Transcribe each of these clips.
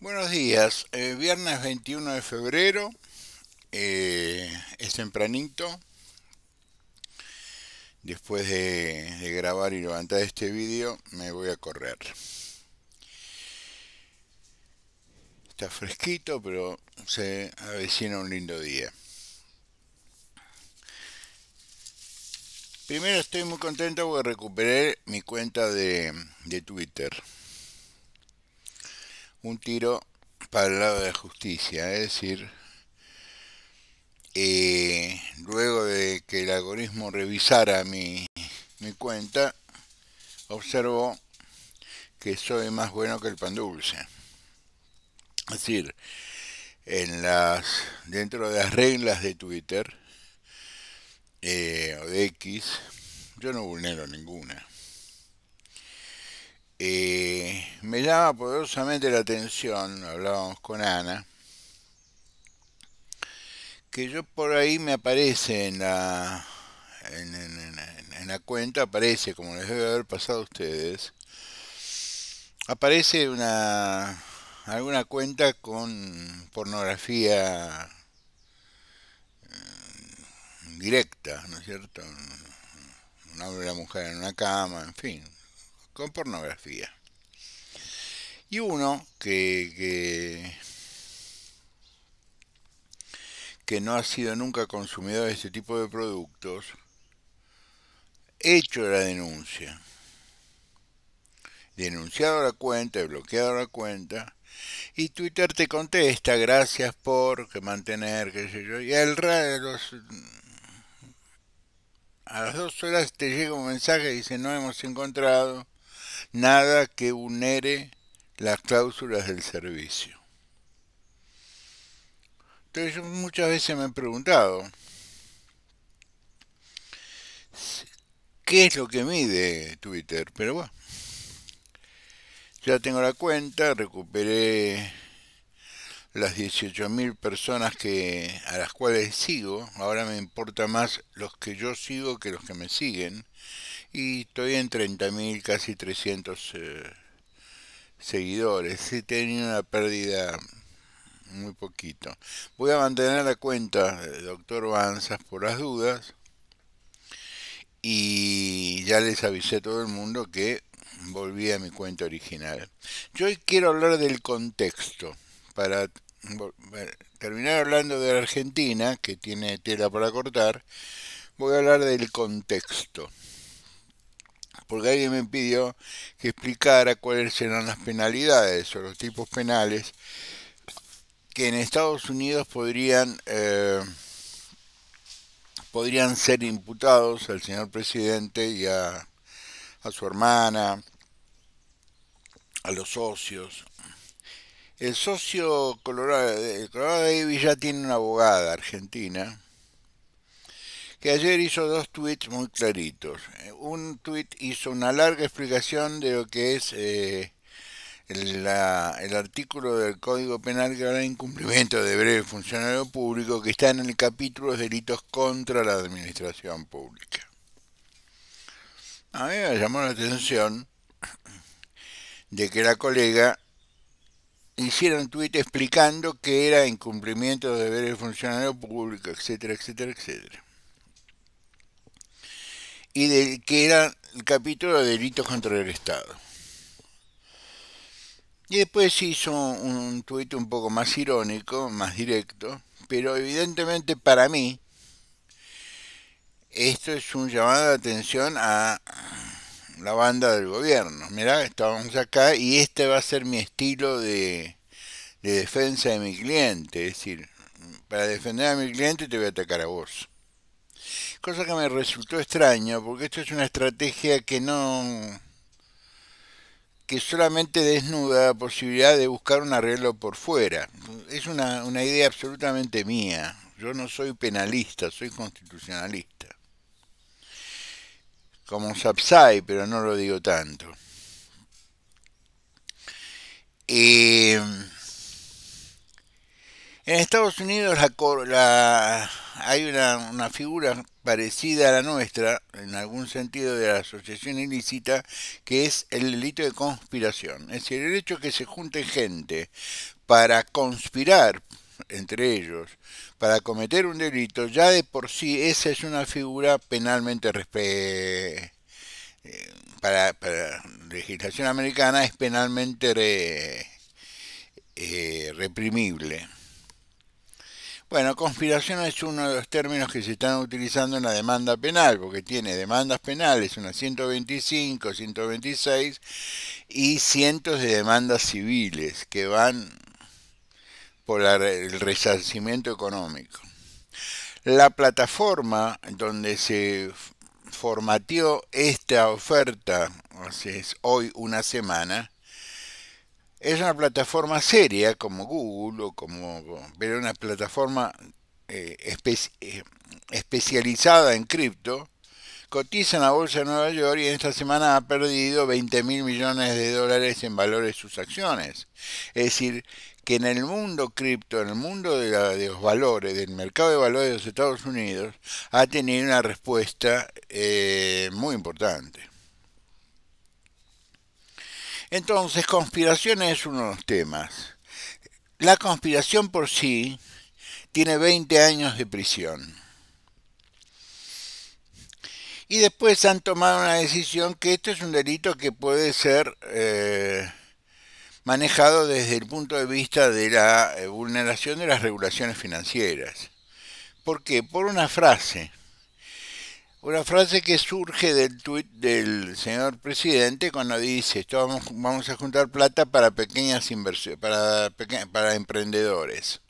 Buenos días, viernes 21 de febrero, es tempranito, después de grabar y levantar este vídeo me voy a correr. Está fresquito, pero se avecina un lindo día. Primero estoy muy contento porque recuperé mi cuenta de Twitter. Un tiro para el lado de la justicia, es decir, luego de que el algoritmo revisara mi cuenta, observó que soy más bueno que el pan dulce. Es decir, dentro de las reglas de Twitter o de X, yo no vulnero ninguna. Me llama poderosamente la atención, hablábamos con Ana, que yo por ahí me aparece en la cuenta, aparece, como les debe haber pasado a ustedes, aparece alguna cuenta con pornografía directa, ¿no es cierto? Un hombre y una mujer en una cama, en fin, con pornografía. Y uno que no ha sido nunca consumidor de este tipo de productos, hecho la denuncia, denunciado la cuenta, bloqueado la cuenta, y Twitter te contesta, gracias por que mantener, qué sé yo, y a las 2 horas te llega un mensaje y dice, no hemos encontrado nada que vulnere las cláusulas del servicio. Entonces yo muchas veces me he preguntado, ¿qué es lo que mide Twitter? Pero bueno, ya tengo la cuenta, recuperé las 18.000 personas a las cuales sigo. Ahora me importa más los que yo sigo que los que me siguen. Y estoy en 30.000, casi 300 seguidores. He tenido una pérdida muy poquito. Voy a mantener la cuenta de Doctor Banzas por las dudas. Y ya les avisé a todo el mundo que volví a mi cuenta original. Yo hoy quiero hablar del contexto. Para terminar hablando de la Argentina, que tiene tela para cortar, voy a hablar del contexto. Porque alguien me pidió que explicara cuáles eran las penalidades o los tipos penales que en Estados Unidos podrían ser imputados al señor presidente y a su hermana, a los socios. El socio Colorado Davis ya tiene una abogada argentina que ayer hizo dos tweets muy claritos. Un tweet hizo una larga explicación de lo que es el artículo del Código Penal que habla de incumplimiento de deberes del funcionario público, que está en el capítulo de delitos contra la administración pública. A mí me llamó la atención de que la colega hiciera un tuit explicando que era incumplimiento de deberes del funcionario público, etcétera, etcétera, etcétera. Y que era el capítulo de delitos contra el Estado. Y después hizo un tuit un poco más irónico, más directo, pero evidentemente para mí esto es un llamado de atención a la banda del gobierno. Mirá, estábamos acá y este va a ser mi estilo de defensa de mi cliente. Es decir, para defender a mi cliente te voy a atacar a vos. Cosa que me resultó extraña porque esto es una estrategia que solamente desnuda la posibilidad de buscar un arreglo por fuera. Es una idea absolutamente mía. Yo no soy penalista, soy constitucionalista. Como Sapsay, pero no lo digo tanto. En Estados Unidos hay una figura parecida a la nuestra, en algún sentido, de la asociación ilícita, que es el delito de conspiración. Es decir, el hecho de que se junte gente para conspirar entre ellos, para cometer un delito, ya de por sí esa es una figura penalmente para legislación americana es penalmente reprimible. Bueno, conspiración es uno de los términos que se están utilizando en la demanda penal, porque tiene demandas penales, unas 125, 126, y cientos de demandas civiles que van por el resarcimiento económico. La plataforma donde se formateó esta oferta, hace hoy una semana, es una plataforma seria como Google o pero una plataforma especializada en cripto. Cotiza en la bolsa de Nueva York y en esta semana ha perdido 20 mil millones de dólares en valor de sus acciones. Es decir, que en el mundo cripto, en el mundo de los valores, del mercado de valores de los Estados Unidos, ha tenido una respuesta muy importante. Entonces, conspiración es uno de los temas. La conspiración por sí tiene 20 años de prisión. Y después han tomado una decisión que esto es un delito que puede ser manejado desde el punto de vista de la vulneración de las regulaciones financieras. ¿Por qué? Por una frase. Una frase que surge del tuit del señor presidente cuando dice, esto vamos a juntar plata para pequeñas inversiones, para emprendedores.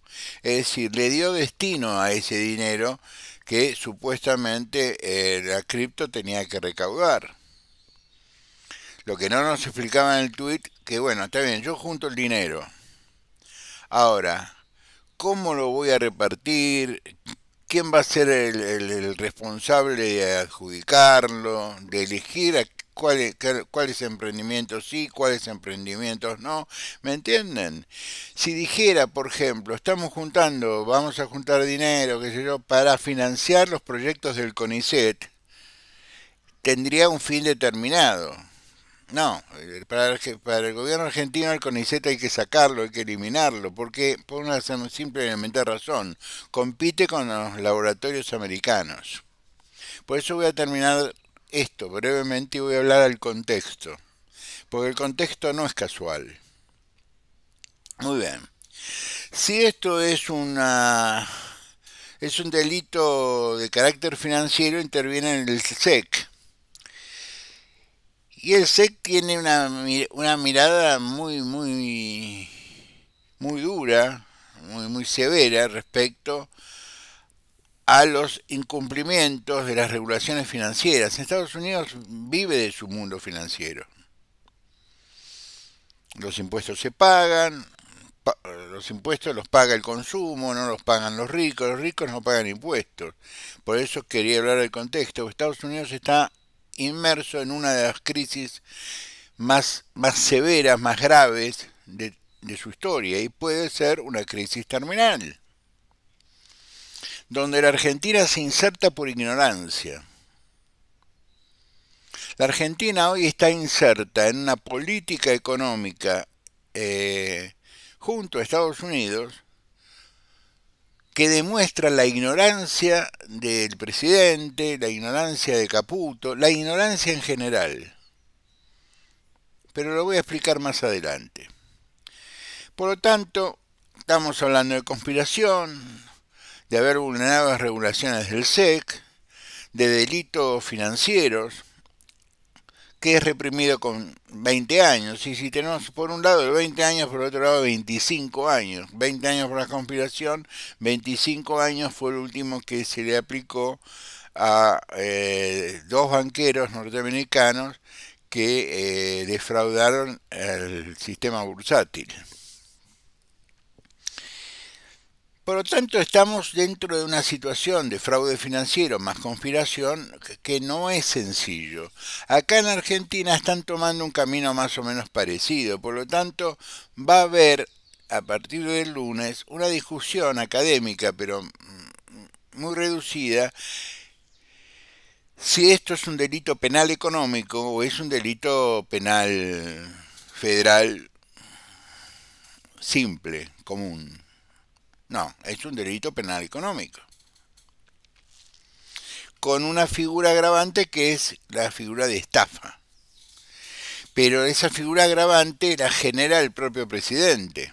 Es decir, le dio destino a ese dinero que supuestamente la cripto tenía que recaudar. Lo que no nos explicaba en el tuit, que bueno, está bien, yo junto el dinero. Ahora, ¿cómo lo voy a repartir? ¿Quién va a ser el responsable de adjudicarlo, de elegir a cuáles emprendimientos sí, cuáles emprendimientos no? ¿Me entienden? Si dijera, por ejemplo, vamos a juntar dinero, qué sé yo, para financiar los proyectos del CONICET, tendría un fin determinado. No, para el gobierno argentino el CONICET hay que sacarlo, hay que eliminarlo, porque por una simple y elemental razón, compite con los laboratorios americanos. Por eso voy a terminar esto brevemente y voy a hablar al contexto, porque el contexto no es casual. Muy bien. Si esto es un delito de carácter financiero, interviene en el SEC. Y el SEC tiene una mirada muy dura, muy severa respecto a los incumplimientos de las regulaciones financieras. Estados Unidos vive de su mundo financiero. Los impuestos se pagan, los impuestos los paga el consumo, no los pagan los ricos no pagan impuestos. Por eso quería hablar del contexto. Estados Unidos está inmerso en una de las crisis más severas, más graves de su historia, y puede ser una crisis terminal, donde la Argentina se inserta por ignorancia. La Argentina hoy está inserta en una política económica junto a Estados Unidos que demuestra la ignorancia del presidente, la ignorancia de Caputo, la ignorancia en general. Pero lo voy a explicar más adelante. Por lo tanto, estamos hablando de conspiración, de haber vulnerado las regulaciones del SEC, de delitos financieros, que es reprimido con 20 años. Y si tenemos por un lado 20 años, por otro lado 25 años. 20 años por la conspiración, 25 años fue el último que se le aplicó a dos banqueros norteamericanos que defraudaron el sistema bursátil. Por lo tanto, estamos dentro de una situación de fraude financiero más conspiración que no es sencillo. Acá en Argentina están tomando un camino más o menos parecido. Por lo tanto, va a haber a partir del lunes una discusión académica, pero muy reducida si esto es un delito penal económico o es un delito penal federal simple, común. No, es un delito penal económico, con una figura agravante que es la figura de estafa. Pero esa figura agravante la genera el propio presidente,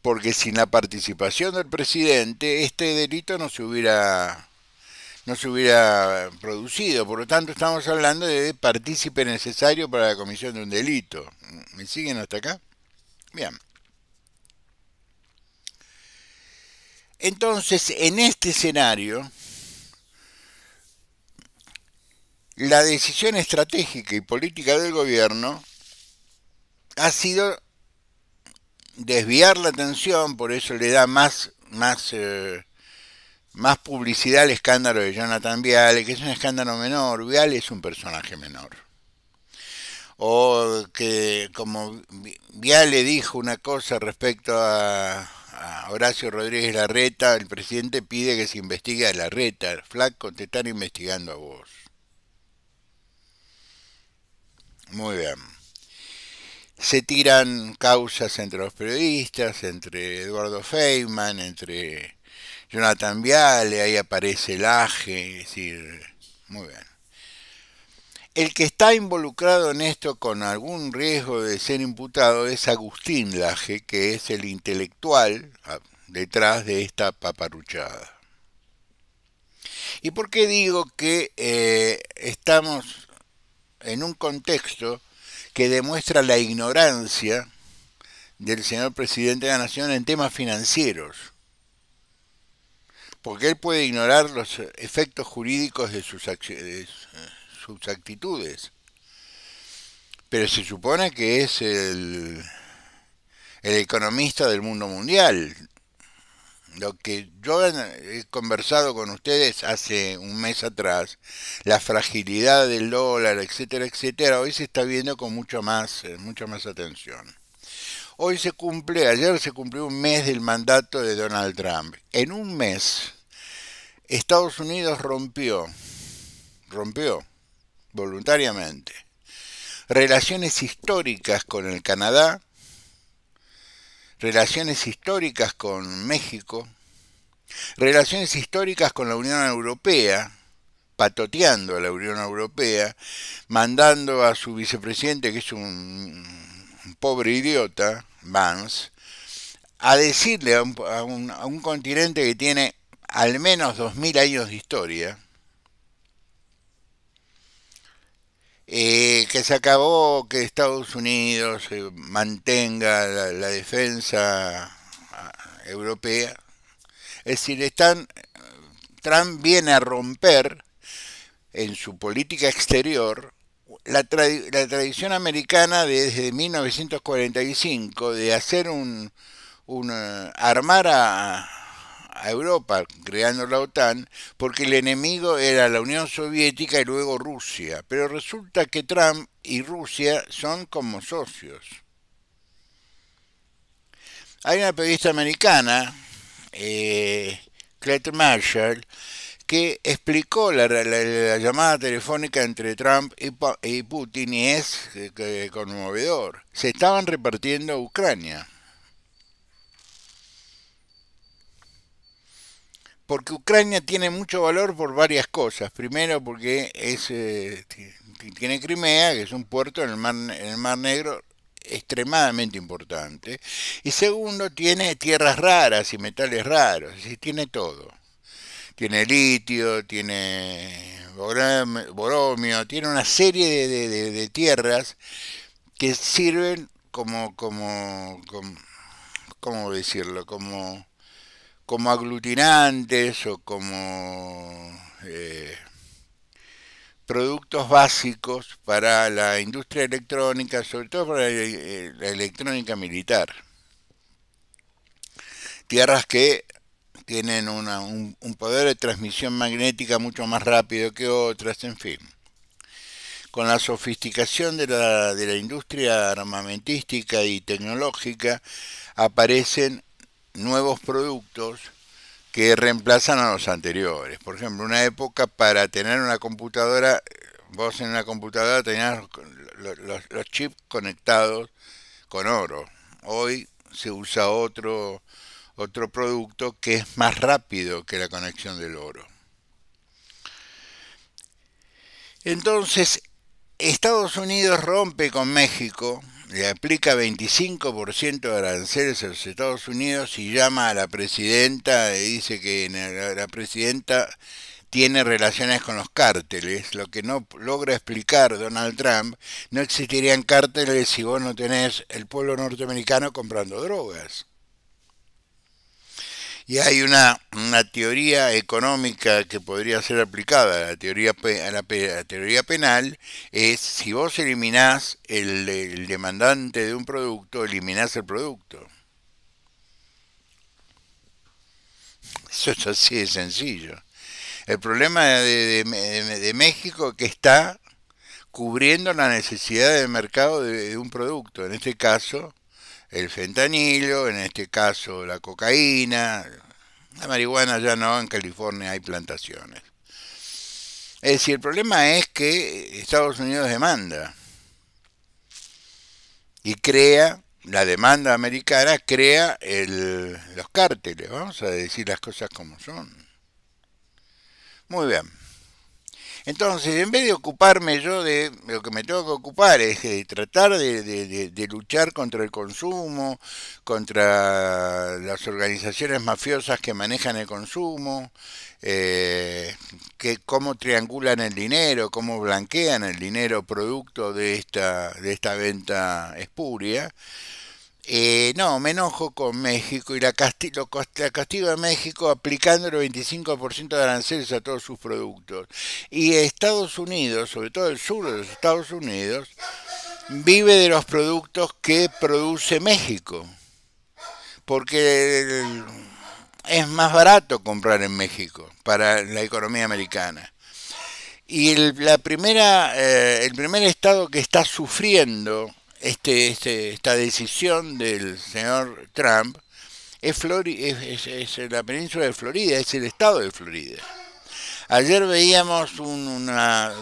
porque sin la participación del presidente este delito no se hubiera producido. Por lo tanto, estamos hablando de partícipe necesario para la comisión de un delito. ¿Me siguen hasta acá? Bien. Entonces, en este escenario, la decisión estratégica y política del gobierno ha sido desviar la atención, por eso le da más publicidad al escándalo de Jonathan Viale, que es un escándalo menor. Viale es un personaje menor. O que, como Viale dijo una cosa respecto a Horacio Rodríguez Larreta, el presidente pide que se investigue a Larreta. Flaco, te están investigando a vos. Muy bien. Se tiran causas entre los periodistas, entre Eduardo Feynman, entre Jonathan Viale, ahí aparece Laje, es decir, muy bien. El que está involucrado en esto con algún riesgo de ser imputado es Agustín Laje, que es el intelectual detrás de esta paparruchada. ¿Y por qué digo que estamos en un contexto que demuestra la ignorancia del señor presidente de la Nación en temas financieros? Porque él puede ignorar los efectos jurídicos de sus actitudes, pero se supone que es el economista del mundo mundial. Lo que yo he conversado con ustedes hace un mes atrás, la fragilidad del dólar, etcétera, etcétera, hoy se está viendo con mucha más atención. Ayer se cumplió un mes del mandato de Donald Trump. En un mes, Estados Unidos rompió voluntariamente relaciones históricas con el Canadá, relaciones históricas con México, relaciones históricas con la Unión Europea, patoteando a la Unión Europea, mandando a su vicepresidente, que es un pobre idiota, Vance, a decirle a un continente que tiene al menos 2000 años de historia, que se acabó que Estados Unidos mantenga la defensa europea. Es decir, Trump viene a romper en su política exterior la tradición americana desde 1945 de hacer armar a Europa, creando la OTAN, porque el enemigo era la Unión Soviética y luego Rusia. Pero resulta que Trump y Rusia son como socios. Hay una periodista americana, Clayton Marshall, que explicó la llamada telefónica entre Trump y Putin, y es conmovedor. Se estaban repartiendo Ucrania. Porque Ucrania tiene mucho valor por varias cosas. Primero porque tiene Crimea, que es un puerto en el Mar Negro extremadamente importante. Y segundo, tiene tierras raras y metales raros. Es decir, tiene todo. Tiene litio, tiene boromio, tiene una serie de tierras que sirven ¿cómo decirlo? Como aglutinantes o como productos básicos para la industria electrónica, sobre todo para la electrónica militar. Tierras que tienen un poder de transmisión magnética mucho más rápido que otras, en fin. Con la sofisticación de la industria armamentística y tecnológica aparecen nuevos productos que reemplazan a los anteriores. Por ejemplo, una época para tener una computadora, vos en una computadora tenías los chips conectados con oro. Hoy se usa otro producto que es más rápido que la conexión del oro. Entonces, Estados Unidos rompe con México, le aplica 25% de aranceles a los Estados Unidos y llama a la presidenta y dice que la presidenta tiene relaciones con los cárteles. Lo que no logra explicar Donald Trump: no existirían cárteles si vos no tenés el pueblo norteamericano comprando drogas. Y hay una teoría económica que podría ser aplicada a la teoría penal, es si vos eliminás el demandante de un producto, eliminás el producto. Eso es así de sencillo. El problema de México es que está cubriendo la necesidad de mercado de un producto, en este caso el fentanilo, en este caso la cocaína. La marihuana ya no, en California hay plantaciones. Es decir, el problema es que Estados Unidos demanda y crea, la demanda americana crea los cárteles, vamos a decir las cosas como son. Muy bien. Entonces, en vez de ocuparme yo de lo que me tengo que ocupar, es de tratar de luchar contra el consumo, contra las organizaciones mafiosas que manejan el consumo, cómo triangulan el dinero, cómo blanquean el dinero producto de esta venta espuria. No, me enojo con México y la castigo a México aplicando el 25% de aranceles a todos sus productos. Y Estados Unidos, sobre todo el sur de los Estados Unidos, vive de los productos que produce México. Porque es más barato comprar en México para la economía americana. Y el primer estado que está sufriendo esta decisión del señor Trump es la península de Florida, es el estado de Florida. Ayer veíamos un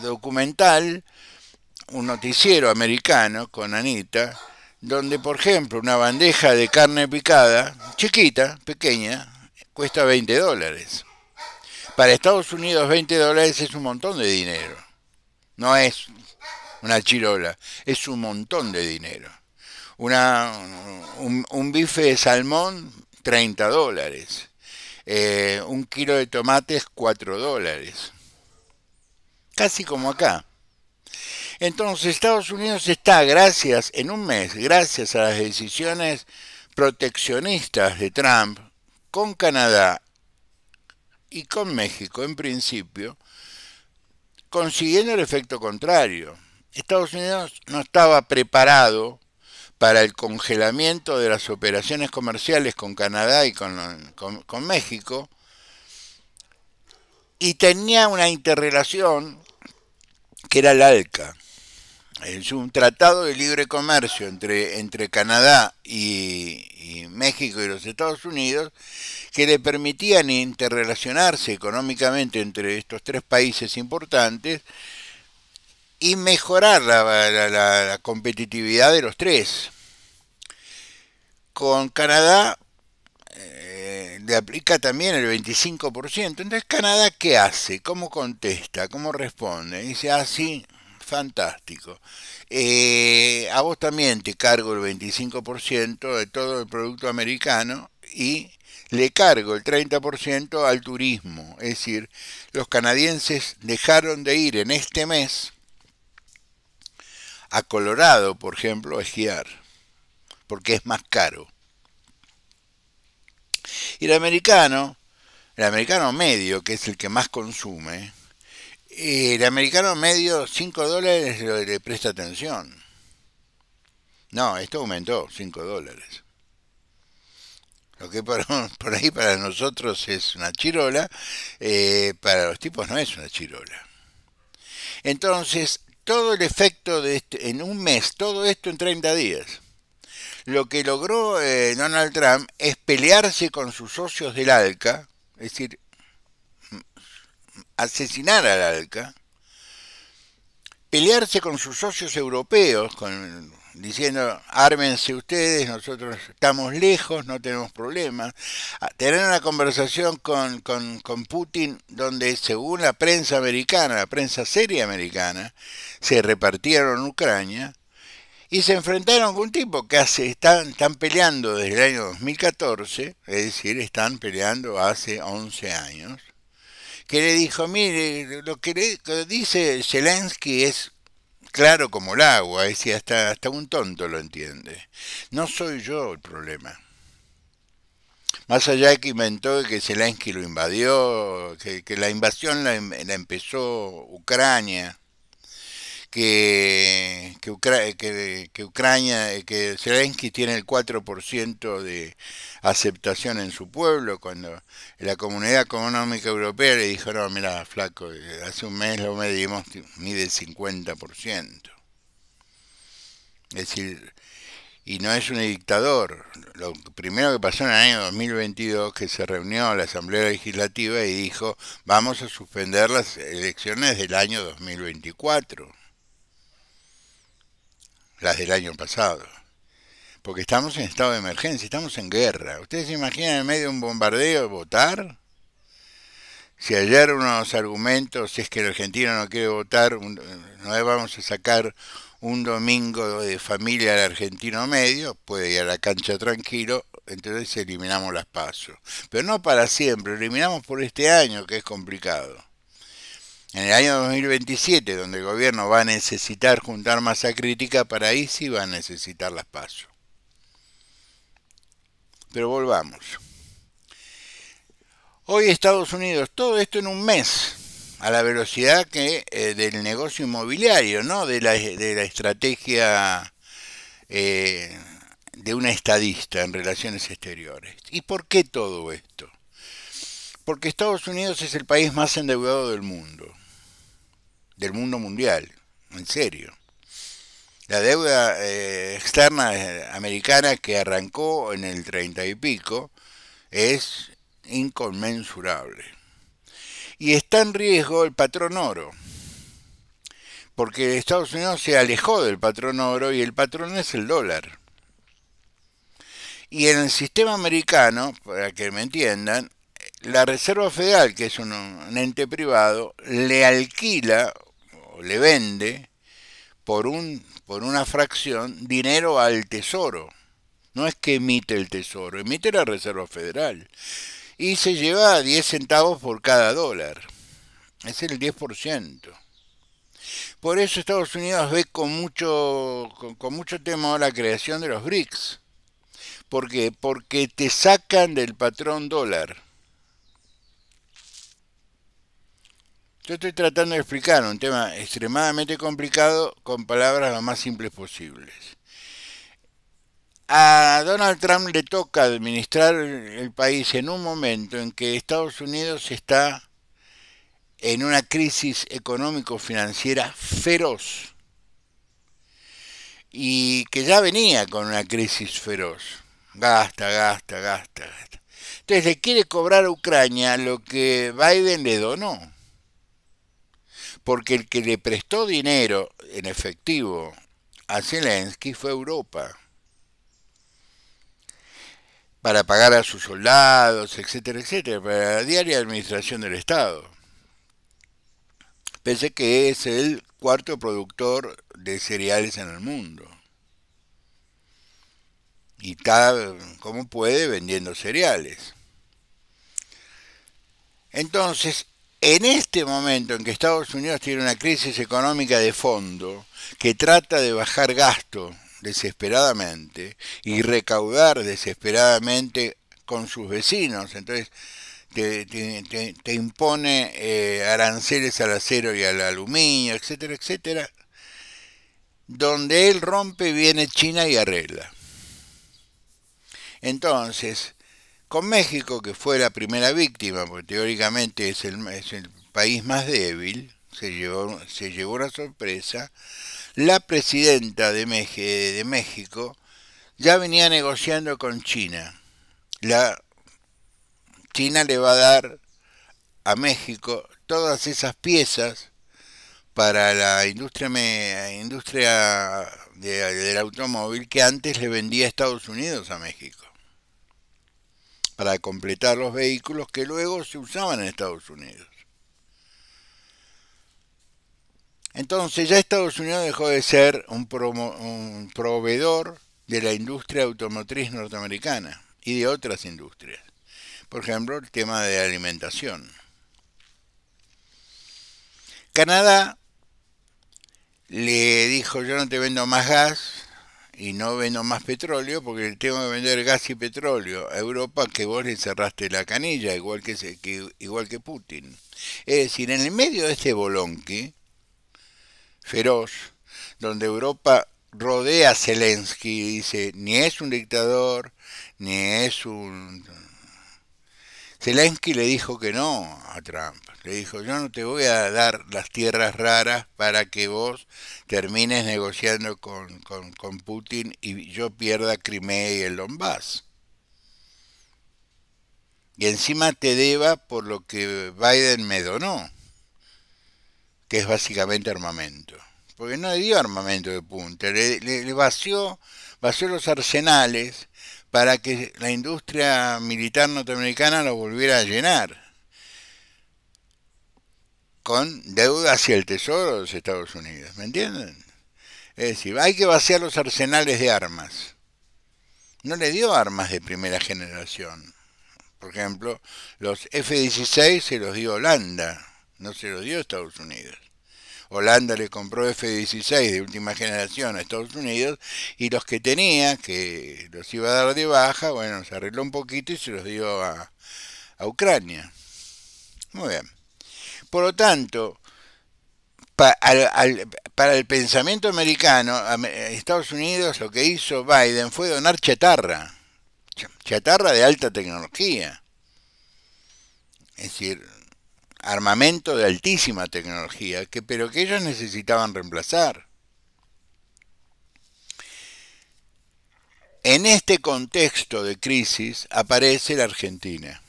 documental, un noticiero americano con Anita, donde por ejemplo una bandeja de carne picada, chiquita, pequeña, cuesta $20. Para Estados Unidos $20 es un montón de dinero. No es una chirola, es un montón de dinero. Un bife de salmón, $30. Un kilo de tomates, $4. Casi como acá. Entonces Estados Unidos está, en un mes, gracias a las decisiones proteccionistas de Trump, con Canadá y con México en principio, consiguiendo el efecto contrario. Estados Unidos no estaba preparado para el congelamiento de las operaciones comerciales con Canadá y con México, y tenía una interrelación que era el ALCA. Es un tratado de libre comercio entre Canadá y México y los Estados Unidos, que le permitían interrelacionarse económicamente entre estos tres países importantes y mejorar la competitividad de los tres. Con Canadá le aplica también el 25%. Entonces, ¿Canadá qué hace? ¿Cómo contesta? ¿Cómo responde? Dice, sí, fantástico. A vos también te cargo el 25% de todo el producto americano y le cargo el 30% al turismo. Es decir, los canadienses dejaron de ir en este mes a Colorado, por ejemplo, a esquiar, porque es más caro. Y el americano medio, que es el que más consume, el americano medio, $5 le presta atención. No, esto aumentó, $5. Lo que por ahí para nosotros es una chirola, para los tipos no es una chirola. Entonces, todo el efecto en un mes, todo esto en 30 días. Lo que logró Donald Trump es pelearse con sus socios del ALCA, es decir, asesinar al ALCA, pelearse con sus socios europeos, diciendo, ármense ustedes, nosotros estamos lejos, no tenemos problemas, a tener una conversación con Putin donde según la prensa americana, la prensa seria americana, se repartieron Ucrania y se enfrentaron con un tipo que están peleando desde el año 2014, es decir, están peleando hace 11 años, que le dijo, mire, lo que dice Zelensky es claro como el agua, es decir, hasta un tonto lo entiende. No soy yo el problema. Más allá de que inventó que Zelensky lo invadió, que la invasión la empezó Ucrania, que Ucrania, que Zelensky tiene el 4% de aceptación en su pueblo, cuando la Comunidad Económica Europea le dijo, no, mira, flaco, hace un mes lo medimos, mide 50%. Es decir, y no es un dictador. Lo primero que pasó en el año 2022, que se reunió la Asamblea Legislativa y dijo, vamos a suspender las elecciones del año 2024, las del año pasado. Porque estamos en estado de emergencia, estamos en guerra. ¿Ustedes se imaginan en medio de un bombardeo votar? Si ayer unos argumentos, si es que el argentino no quiere votar, no vamos a sacar un domingo de familia al argentino medio, puede ir a la cancha tranquilo, entonces eliminamos las pasos. Pero no para siempre, eliminamos por este año que es complicado. En el año 2027, donde el gobierno va a necesitar juntar masa crítica, para ahí sí va a necesitar las pasos. Pero volvamos. Hoy Estados Unidos, todo esto en un mes, a la velocidad que del negocio inmobiliario, ¿no? De la estrategia de una estadista en relaciones exteriores. ¿Y por qué todo esto? Porque Estados Unidos es el país más endeudado del mundo mundial, en serio. La deuda externa americana que arrancó en el 30 y pico es inconmensurable. Y está en riesgo el patrón oro, porque Estados Unidos se alejó del patrón oro y el patrón es el dólar. Y en el sistema americano, para que me entiendan, la Reserva Federal, que es un ente privado, le alquila o le vende por una fracción dinero al tesoro. No es que emite el tesoro, emite la Reserva Federal. Y se lleva 10 centavos por cada dólar. Es el 10%. Por eso Estados Unidos ve con mucho temor la creación de los BRICS. ¿Por qué? Porque te sacan del patrón dólar. Yo estoy tratando de explicar un tema extremadamente complicado con palabras lo más simples posibles. A Donald Trump le toca administrar el país en un momento en que Estados Unidos está en una crisis económico-financiera feroz y que ya venía con una crisis feroz. Gasta, gasta, gasta, gasta. Entonces le quiere cobrar a Ucrania lo que Biden le donó. Porque el que le prestó dinero en efectivo a Zelensky fue Europa. Para pagar a sus soldados, etcétera, etcétera, para la diaria administración del Estado. Pese que es el cuarto productor de cereales en el mundo. Y está, como puede, vendiendo cereales. Entonces, en este momento en que Estados Unidos tiene una crisis económica de fondo, que trata de bajar gasto desesperadamente y recaudar desesperadamente con sus vecinos, entonces te impone aranceles al acero y al aluminio, etcétera, etcétera, donde él rompe viene China y arregla. Entonces, con México, que fue la primera víctima, porque teóricamente es el país más débil, se llevó una sorpresa, la presidenta de México ya venía negociando con China China le va a dar a México todas esas piezas para la industria del automóvil que antes le vendía a Estados Unidos a México, para completar los vehículos que luego se usaban en Estados Unidos. Entonces ya Estados Unidos dejó de ser un proveedor de la industria automotriz norteamericana y de otras industrias. Por ejemplo, el tema de alimentación. Canadá le dijo: yo no te vendo más gas y no vendo más petróleo porque tengo que vender gas y petróleo a Europa, que vos le cerraste la canilla, igual que Putin. Es decir, en el medio de este bolonqui feroz, donde Europa rodea a Zelensky y dice: ni es un dictador, ni es un... Zelensky le dijo que no a Trump. Le dijo: yo no te voy a dar las tierras raras para que vos termines negociando con Putin y yo pierda Crimea y el Donbass. Y encima te deba por lo que Biden me donó, que es básicamente armamento. Porque no le dio armamento de punta, le vació los arsenales para que la industria militar norteamericana lo volviera a llenar, con deuda hacia el tesoro de los Estados Unidos, ¿me entienden? Es decir, hay que vaciar los arsenales de armas. No le dio armas de primera generación. Por ejemplo, los F-16 se los dio Holanda, no se los dio Estados Unidos. Holanda le compró F-16 de última generación a Estados Unidos y los que tenía, que los iba a dar de baja, bueno, se arregló un poquito y se los dio a Ucrania. Muy bien. Por lo tanto, para el pensamiento americano, Estados Unidos lo que hizo Biden fue donar chatarra de alta tecnología. Es decir, armamento de altísima tecnología, pero que ellos necesitaban reemplazar. En este contexto de crisis aparece la Argentina.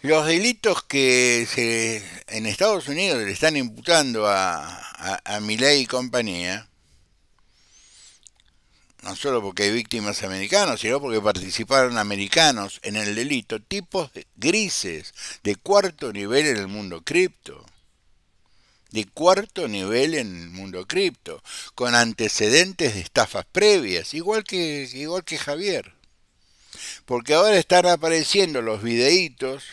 Los delitos que en Estados Unidos le están imputando a Milei y compañía, no solo porque hay víctimas americanos, sino porque participaron americanos en el delito, tipos grises de cuarto nivel en el mundo cripto. De cuarto nivel en el mundo cripto, con antecedentes de estafas previas, igual que Javier. Porque ahora están apareciendo los videitos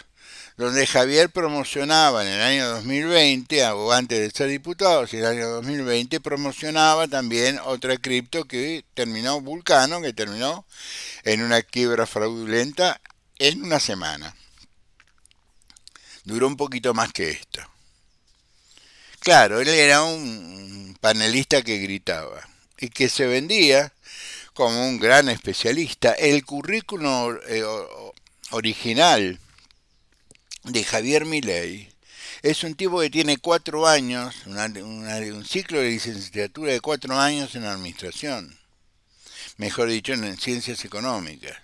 donde Javier promocionaba en el año 2020, o antes de ser diputado, en el año 2020, promocionaba también otra cripto que terminó, Vulcano, que terminó en una quiebra fraudulenta en una semana. Duró un poquito más que esta. Claro, él era un panelista que gritaba y que se vendía como un gran especialista. El currículum original de Javier Milei es un tipo que tiene 4 años, un ciclo de licenciatura de 4 años en administración, mejor dicho, en ciencias económicas.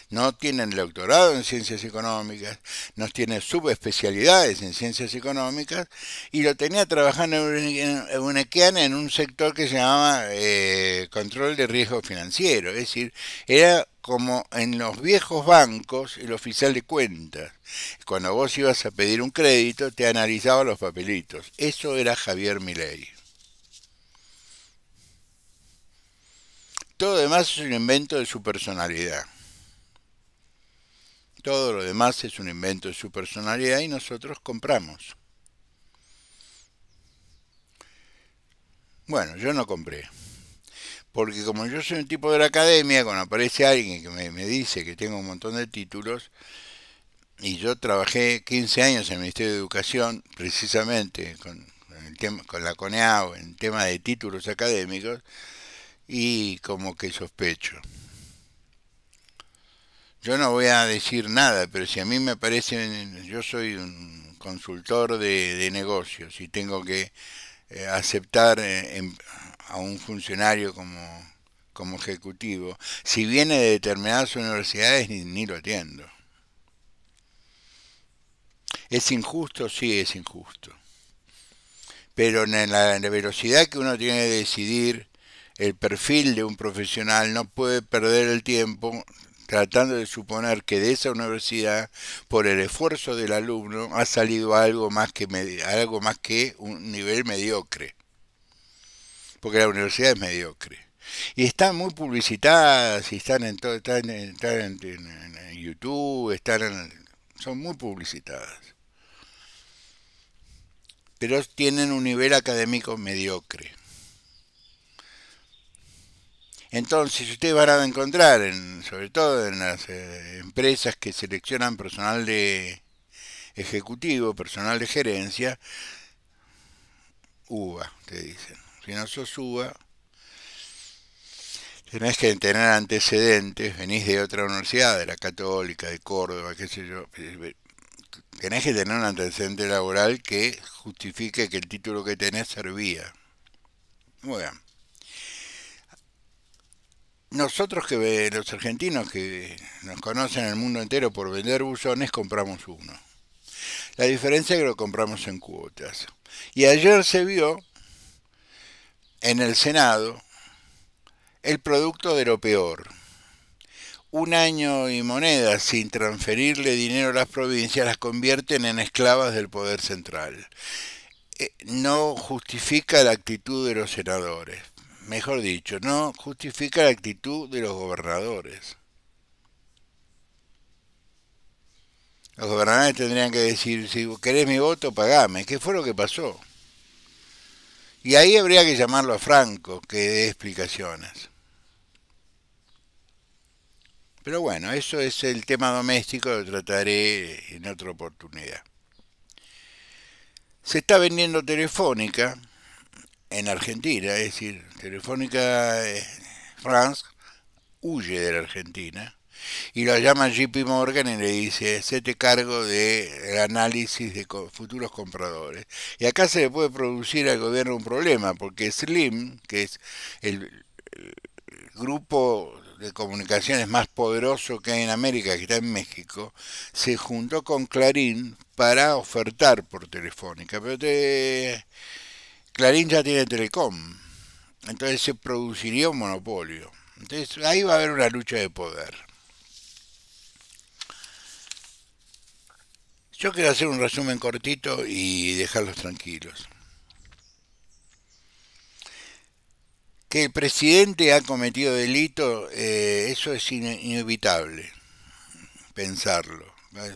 No tiene el doctorado en ciencias económicas, no tiene subespecialidades en ciencias económicas, y lo tenía trabajando en Euneikian en un sector que se llamaba control de riesgo financiero. Es decir, era como en los viejos bancos el oficial de cuentas. Cuando vos ibas a pedir un crédito, te analizaba los papelitos. Eso era Javier Milei. Todo lo demás es un invento de su personalidad. Todo lo demás es un invento de su personalidad y nosotros compramos. Bueno, yo no compré. Porque como yo soy un tipo de la academia, cuando aparece alguien que me dice que tengo un montón de títulos, y yo trabajé 15 años en el Ministerio de Educación, precisamente con la CONEAU, en tema de títulos académicos, y como que sospecho. Yo no voy a decir nada, pero si a mí me parecen, yo soy un consultor de negocios y tengo que aceptar a un funcionario como como ejecutivo, si viene de determinadas universidades, ni lo atiendo. ¿Es injusto? Sí, es injusto. Pero en la velocidad que uno tiene de decidir el perfil de un profesional, no puede perder el tiempo tratando de suponer que de esa universidad, por el esfuerzo del alumno, ha salido algo más que un nivel mediocre. Porque la universidad es mediocre. Y están muy publicitadas, y están en todo, en YouTube, son muy publicitadas. Pero tienen un nivel académico mediocre. Entonces ustedes van a encontrar, sobre todo en las empresas que seleccionan personal de ejecutivo, personal de gerencia, UBA, te dicen. Si no sos UBA, tenés que tener antecedentes, venís de otra universidad, de la Católica, de Córdoba, qué sé yo. Tenés que tener un antecedente laboral que justifique que el título que tenés servía. Muy bien. Nosotros los argentinos que nos conocen en el mundo entero por vender buzones, compramos uno. La diferencia es que lo compramos en cuotas. Y ayer se vio en el Senado el producto de lo peor. Un año y monedas sin transferirle dinero a las provincias las convierten en esclavas del poder central. No justifica la actitud de los senadores. Mejor dicho, no justifica la actitud de los gobernadores. Los gobernadores tendrían que decir, si querés mi voto, pagame. ¿Qué fue lo que pasó? Y ahí habría que llamarlo a Franco, que dé explicaciones. Pero bueno, eso es el tema doméstico, lo trataré en otra oportunidad. Se está vendiendo Telefónica en Argentina, es decir, Telefónica France huye de la Argentina y lo llama JP Morgan y le dice, hacete cargo del análisis de futuros compradores. Y acá se le puede producir al gobierno un problema, porque Slim, que es el grupo de comunicaciones más poderoso que hay en América, que está en México, se juntó con Clarín para ofertar por Telefónica. Pero Clarín ya tiene Telecom, entonces se produciría un monopolio. Entonces ahí va a haber una lucha de poder. Yo quiero hacer un resumen cortito y dejarlos tranquilos. Que el presidente ha cometido delito, eso es inevitable pensarlo,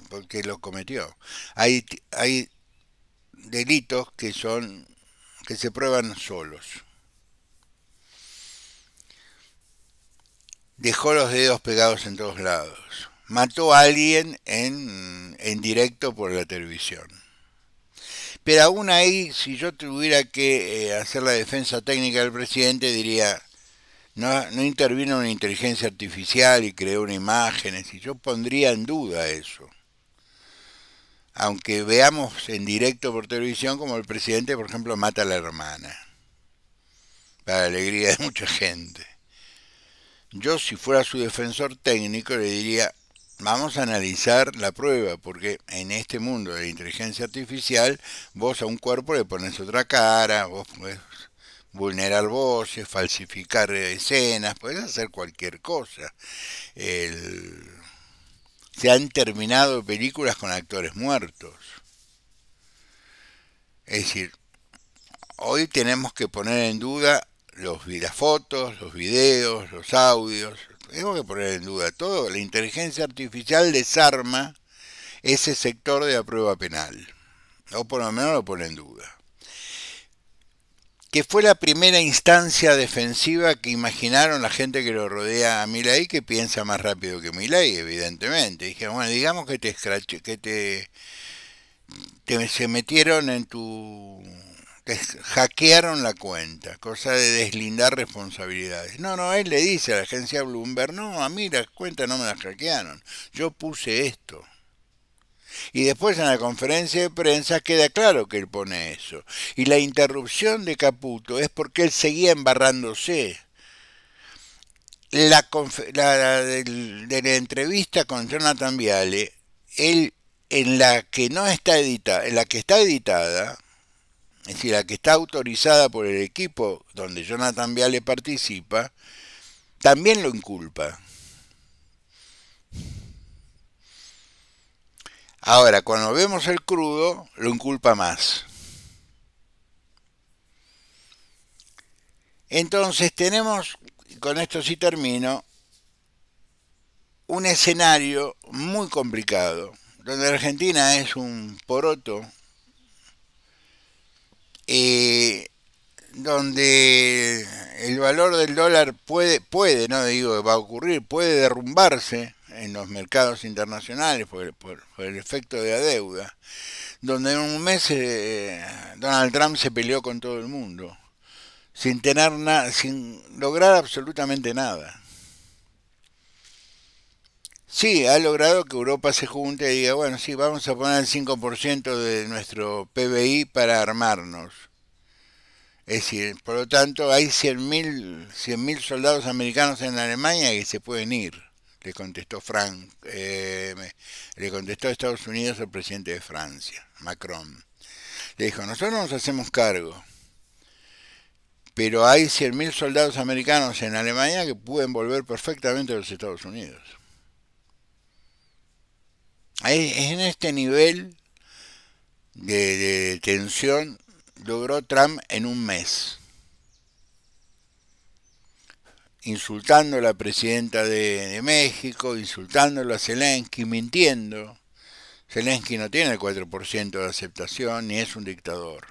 porque lo cometió. Hay delitos que se prueban solos. Dejó los dedos pegados en todos lados. Mató a alguien en directo por la televisión. Pero aún ahí, si yo tuviera que hacer la defensa técnica del presidente, diría, no intervino una inteligencia artificial y creó una imagen, y yo pondría en duda eso. Aunque veamos en directo por televisión como el presidente, por ejemplo, mata a la hermana, para la alegría de mucha gente. Yo, si fuera su defensor técnico, le diría, vamos a analizar la prueba, porque en este mundo de la inteligencia artificial, vos a un cuerpo le pones otra cara, vos podés vulnerar voces, falsificar escenas, podés hacer cualquier cosa. Se han terminado películas con actores muertos. Es decir, hoy tenemos que poner en duda las fotos, los videos, los audios. Tenemos que poner en duda todo. La inteligencia artificial desarma ese sector de la prueba penal. O por lo menos lo pone en duda. Que fue la primera instancia defensiva que imaginaron la gente que lo rodea a Milei, que piensa más rápido que Milei, evidentemente. Dijeron, bueno, digamos que se metieron te hackearon la cuenta, cosa de deslindar responsabilidades. No, él le dice a la agencia Bloomberg, no, a mí las cuentas no me las hackearon, yo puse esto. Y después en la conferencia de prensa queda claro que él pone eso. Y la interrupción de Caputo es porque él seguía embarrándose. de la entrevista con Jonathan Viale, él en la que no está editada, en la que está editada, es decir, la que está autorizada por el equipo donde Jonathan Viale participa, también lo inculpa. Ahora, cuando vemos el crudo, lo inculpa más. Entonces tenemos, con esto sí termino, un escenario muy complicado, donde Argentina es un poroto, eh, donde el valor del dólar no digo que va a ocurrir, puede derrumbarse en los mercados internacionales por el efecto de la deuda, donde en un mes Donald Trump se peleó con todo el mundo, sin lograr absolutamente nada. Sí, ha logrado que Europa se junte y diga, bueno, sí, vamos a poner el 5% de nuestro PBI para armarnos. Es decir, por lo tanto, hay 100.000 soldados americanos en Alemania que se pueden ir, le contestó le contestó Estados Unidos al presidente de Francia, Macron. Le dijo, nosotros nos hacemos cargo, pero hay 100.000 soldados americanos en Alemania que pueden volver perfectamente a los Estados Unidos. En este nivel de tensión logró Trump en un mes, insultando a la presidenta de México, insultándolo a Zelensky, mintiendo. Zelensky no tiene el 4% de aceptación ni es un dictador.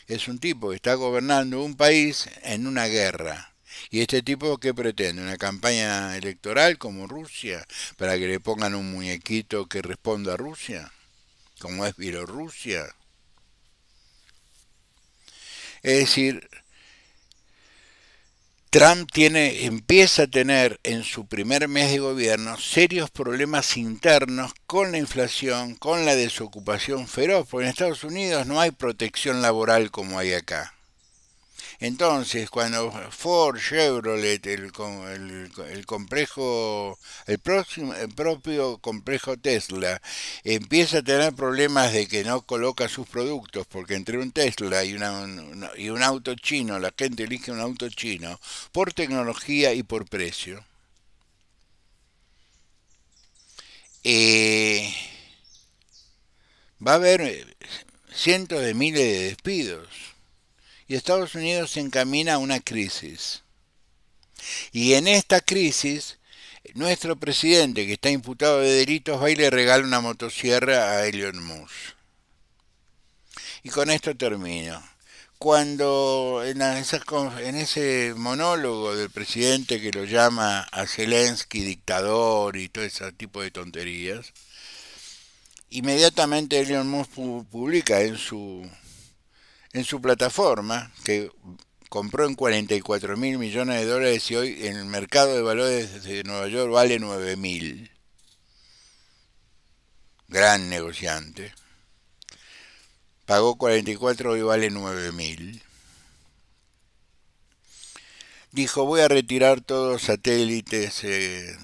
Es un tipo que está gobernando un país en una guerra. ¿Y este tipo qué pretende? ¿Una campaña electoral como Rusia? ¿Para que le pongan un muñequito que responda a Rusia? Como es Bielorrusia. Es decir, Trump empieza a tener en su primer mes de gobierno serios problemas internos con la inflación, con la desocupación feroz, porque en Estados Unidos no hay protección laboral como hay acá. Entonces, cuando Ford, Chevrolet, el complejo, el propio complejo Tesla, empieza a tener problemas de que no coloca sus productos, porque entre un Tesla y un auto chino, la gente elige un auto chino por tecnología y por precio. Eh, Va a haber cientos de miles de despidos y Estados Unidos se encamina a una crisis. Y en esta crisis, nuestro presidente, que está imputado de delitos, va y le regala una motosierra a Elon Musk. Y con esto termino. Cuando en ese monólogo del presidente que lo llama a Zelensky dictador y todo ese tipo de tonterías, inmediatamente Elon Musk publica en su plataforma que compró en 44 mil millones de dólares y hoy en el mercado de valores de Nueva York vale 9.000. Gran negociante. Pagó 44 y vale 9.000. Dijo, voy a retirar todos los satélites de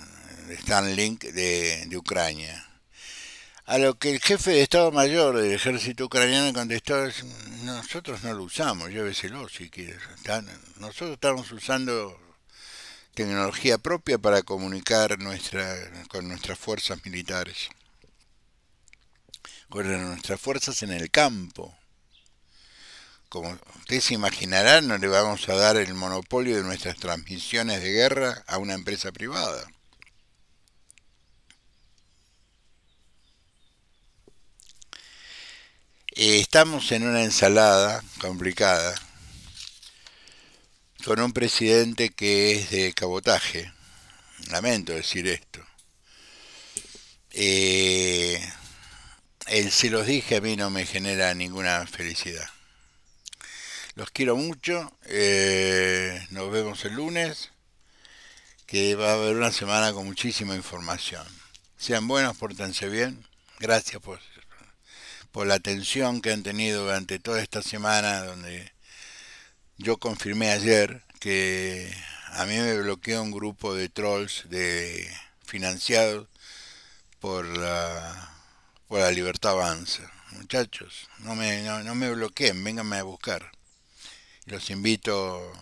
Starlink de Ucrania. A lo que el jefe de Estado Mayor del ejército ucraniano contestó, nosotros no lo usamos, lléveselo si quiere. Nosotros estamos usando tecnología propia para comunicar con nuestras fuerzas militares, con nuestras fuerzas en el campo. Como usted se imaginará, no le vamos a dar el monopolio de nuestras transmisiones de guerra a una empresa privada. Estamos en una ensalada complicada con un presidente que es de cabotaje. Lamento decir esto. El se los dije a mí no me genera ninguna felicidad. Los quiero mucho. Nos vemos el lunes, que va a haber una semana con muchísima información. Sean buenos, pórtense bien. Gracias por la atención que han tenido durante toda esta semana, donde yo confirmé ayer que A mí me bloquea un grupo de trolls financiados por por la Libertad Avanza. Muchachos, no me bloqueen, vénganme a buscar. Los invito,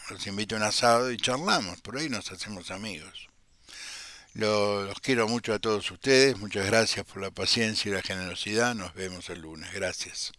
los invito a un asado y charlamos, por ahí nos hacemos amigos. Los quiero mucho a todos ustedes, muchas gracias por la paciencia y la generosidad, nos vemos el lunes, gracias.